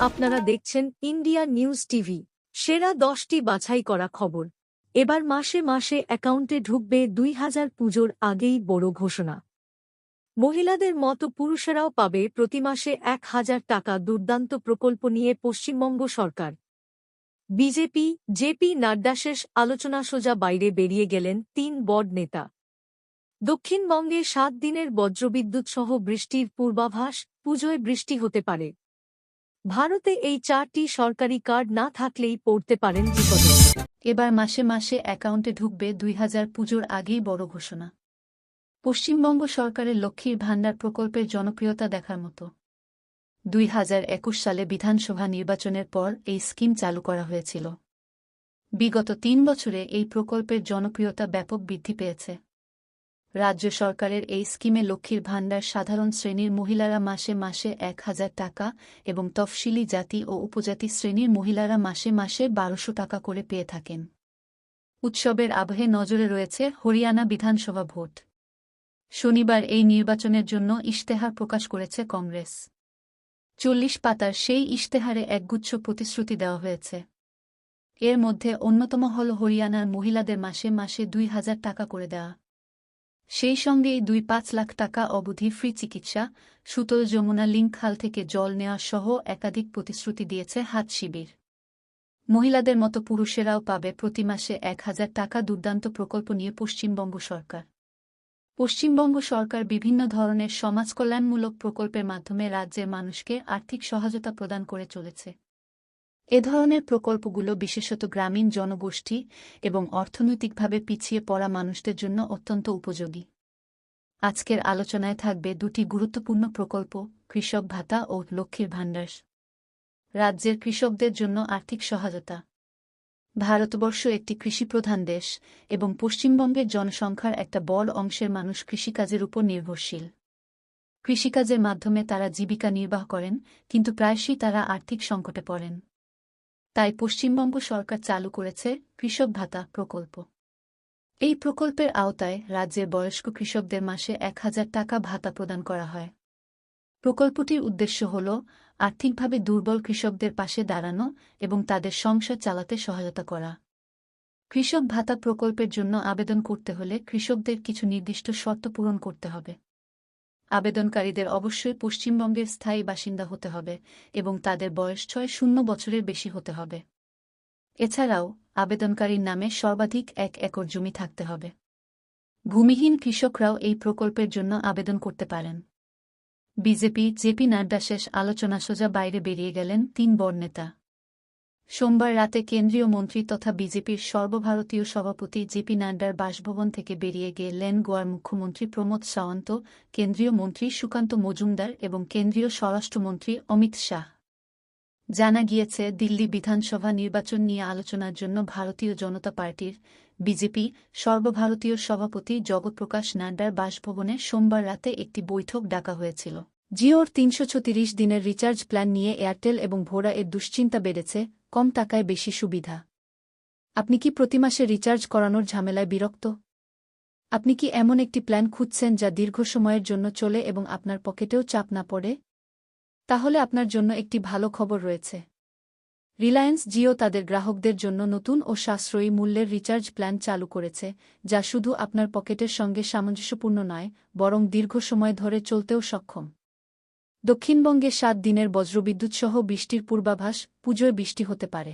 আপনারা দেখছেন India news TV. সেরা 10টি বাছাই করা খবর। এবার মাসে মাসে অ্যাকাউন্টে ঢুকবে 2000 পুজোর আগেই বড় ঘোষণা। মহিলাদের মতো পুরুষেরাও পাবে প্রতি মাসে 1000 টাকা দুর্দান্ত প্রকল্প নিয়ে পশ্চিমবঙ্গ সরকার। বিজেপি জেপি নাড্ডা শেষ আলোচনা সোজা বাইরে বেরিয়ে গেলেন 3 বড় নেতা। দক্ষিণবঙ্গে 7 দিনের বজ্রবিদ্যুৎসহ বৃষ্টির পূর্বাভাস, পুজোয় বৃষ্টি হতে পারে। ভারতে এই 4টি সরকারি কার্ড না থাকলেই পড়তে পারেন বিপদে। এবার মাসে মাসে অ্যাকাউন্টে ঢুকবে 2000 পুজোর আগেই বড় ঘোষণা। পশ্চিমবঙ্গ সরকারের লক্ষ্মীর ভাণ্ডার প্রকল্পের জনপ্রিয়তা দেখার মতো। 2021 সালে বিধানসভা নির্বাচনের পর এই স্কিম চালু করা হয়েছিল। বিগত 3 বছরে এই প্রকল্পের জনপ্রিয়তা ব্যাপক বৃদ্ধি পেয়েছে। রাজ্য সরকারের এই স্কিমে লক্ষ্মীর ভাণ্ডার সাধারণ শ্রেণীর মহিলারা মাসে মাসে 1000 টাকা এবং তফসিলি জাতি ও উপজাতি শ্রেণীর মহিলারা মাসে মাসে 1200 টাকা করে পেয়ে থাকেন। উৎসবের আবহে নজরে রয়েছে হরিয়ানা বিধানসভা ভোট। শনিবার এই নির্বাচনের জন্য ইশতেহার প্রকাশ করেছে কংগ্রেস। 40 পাতার সেই ইশতেহারে একগুচ্ছ প্রতিশ্রুতি দেওয়া হয়েছে। এর মধ্যে অন্যতম হল হরিয়ানার মহিলাদের মাসে মাসে 2000 টাকা করে দেওয়া। সেই সঙ্গেই 2-5 লাখ টাকা অবধি ফ্রি চিকিৎসা, সুতল যমুনা লিঙ্ক খাল থেকে জল নেওয়া সহ একাধিক প্রতিশ্রুতি দিয়েছে হাত শিবির। মহিলাদের মতো পুরুষেরাও পাবে প্রতি মাসে 1000 টাকা দুর্দান্ত প্রকল্প নিয়ে পশ্চিমবঙ্গ সরকার। পশ্চিমবঙ্গ সরকার বিভিন্ন ধরনের সমাজকল্যাণমূলক প্রকল্পের মাধ্যমে রাজ্যের মানুষকে আর্থিক সহায়তা প্রদান করে চলেছে। এ ধরনের প্রকল্পগুলো বিশেষত গ্রামীণ জনগোষ্ঠী এবং অর্থনৈতিকভাবে পিছিয়ে পড়া মানুষদের জন্য অত্যন্ত উপযোগী। আজকের আলোচনায় থাকবে 2টি গুরুত্বপূর্ণ প্রকল্প, কৃষক ভাতা ও লক্ষ্মীর ভাণ্ডার। রাজ্যের কৃষকদের জন্য আর্থিক সহায়তা। ভারতবর্ষ একটি কৃষিপ্রধান দেশ এবং পশ্চিমবঙ্গের জনসংখ্যার একটা বড় অংশের মানুষ কৃষিকাজের উপর নির্ভরশীল। কৃষিকাজের মাধ্যমে তারা জীবিকা নির্বাহ করেন, কিন্তু প্রায়শই তারা আর্থিক সংকটে পড়েন। তাই পশ্চিমবঙ্গ সরকার চালু করেছে কৃষক ভাতা প্রকল্প। এই প্রকল্পের আওতায় রাজ্যের বয়স্ক কৃষকদের মাসে 1000 টাকা ভাতা প্রদান করা হয়। প্রকল্পটির উদ্দেশ্য হল আর্থিকভাবে দুর্বল কৃষকদের পাশে দাঁড়ানো এবং তাদের সংসার চালাতে সহায়তা করা। কৃষক ভাতা প্রকল্পের জন্য আবেদন করতে হলে কৃষকদের কিছু নির্দিষ্ট শর্ত পূরণ করতে হবে। আবেদনকারীদের অবশ্যই পশ্চিমবঙ্গের স্থায়ী বাসিন্দা হতে হবে এবং তাদের বয়স 60 বছরের বেশি হতে হবে। এছাড়াও আবেদনকারীর নামে সর্বাধিক 1 একর জমি থাকতে হবে। ভূমিহীন কৃষকরাও এই প্রকল্পের জন্য আবেদন করতে পারেন। বিজেপি জেপি নাড্ডা শেষ আলোচনা সোজা বাইরে বেরিয়ে গেলেন 3 বড় নেতা। সোমবার রাতে কেন্দ্রীয় মন্ত্রী তথা বিজেপির সর্বভারতীয় সভাপতি জেপি নাড্ডার বাসভবন থেকে বেরিয়ে গেলেন গোয়ার মুখ্যমন্ত্রী প্রমোদ সাওয়ন্ত, কেন্দ্রীয় মন্ত্রী সুকান্ত মজুমদার এবং কেন্দ্রীয় স্বরাষ্ট্রমন্ত্রী অমিত শাহ। জানা গিয়েছে, দিল্লি বিধানসভা নির্বাচন নিয়ে আলোচনার জন্য ভারতীয় জনতা পার্টির বিজেপি সর্বভারতীয় সভাপতি জগৎপ্রকাশ নাড্ডার বাসভবনে সোমবার রাতে একটি বৈঠক ডাকা হয়েছিল। জিওর 336 দিনের রিচার্জ প্ল্যান নিয়ে এয়ারটেল এবং ভোডা এর দুশ্চিন্তা বেড়েছে, কম টাকায় বেশি সুবিধা। আপনি কি প্রতি মাসে রিচার্জ করানোর ঝামেলায় বিরক্ত? আপনি কি এমন একটি প্ল্যান খুঁজছেন যা দীর্ঘ সময়ের জন্য চলে এবং আপনার পকেটেও চাপ না পড়ে? তাহলে আপনার জন্য একটি ভালো খবর রয়েছে। রিলায়েন্স জিও তাদের গ্রাহকদের জন্য নতুন ও সাশ্রয়ী মূল্যের রিচার্জ প্ল্যান চালু করেছে, যা শুধু আপনার পকেটের সঙ্গে সামঞ্জস্যপূর্ণ নয়, বরং দীর্ঘ সময় ধরে চলতেও সক্ষম। দক্ষিণবঙ্গে 7 দিনের বজ্রবিদ্যুৎসহ বৃষ্টির পূর্বাভাস, পুজোয় বৃষ্টি হতে পারে।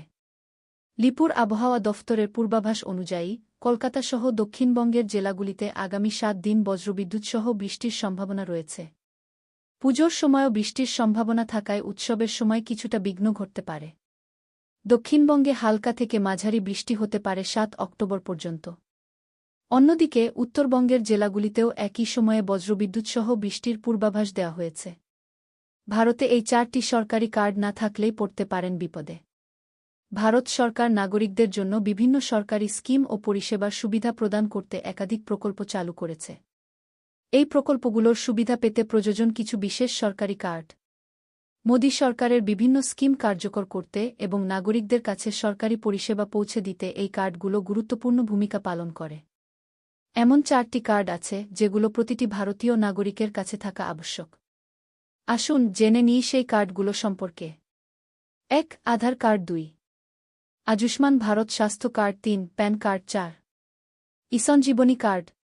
লিপুর আবহাওয়া দফতরের পূর্বাভাস অনুযায়ী কলকাতাসহ দক্ষিণবঙ্গের জেলাগুলিতে আগামী 7 দিন বজ্রবিদ্যুৎসহ বৃষ্টির সম্ভাবনা রয়েছে। পুজোর সময়ও বৃষ্টির সম্ভাবনা থাকায় উৎসবের সময় কিছুটা বিঘ্ন ঘটতে পারে। দক্ষিণবঙ্গে হালকা থেকে মাঝারি বৃষ্টি হতে পারে 7 অক্টোবর পর্যন্ত। অন্যদিকে উত্তরবঙ্গের জেলাগুলিতেও একই সময়ে বজ্রবিদ্যুৎসহ বৃষ্টির পূর্বাভাস দেওয়া হয়েছে। ভারতে এই 4টি সরকারি কার্ড না থাকলেই পড়তে পারেন বিপদে। ভারত সরকার নাগরিকদের জন্য বিভিন্ন সরকারি স্কিম ও পরিষেবার সুবিধা প্রদান করতে একাধিক প্রকল্প চালু করেছে। এই প্রকল্পগুলোর সুবিধা পেতে প্রয়োজন কিছু বিশেষ সরকারি কার্ড। মোদী সরকারের বিভিন্ন স্কিম কার্যকর করতে এবং নাগরিকদের কাছে সরকারি পরিষেবা পৌঁছে দিতে এই কার্ডগুলো গুরুত্বপূর্ণ ভূমিকা পালন করে। এমন 4টি কার্ড আছে যেগুলো প্রতিটি ভারতীয় নাগরিকের কাছে থাকা আবশ্যক। আসুন জেনে নিই সেই কার্ডগুলো সম্পর্কে। ১ আধার কার্ড ২ আয়ুষ্মান ভারত স্বাস্থ্য card ৩ pan card ৪ eSanjeevani card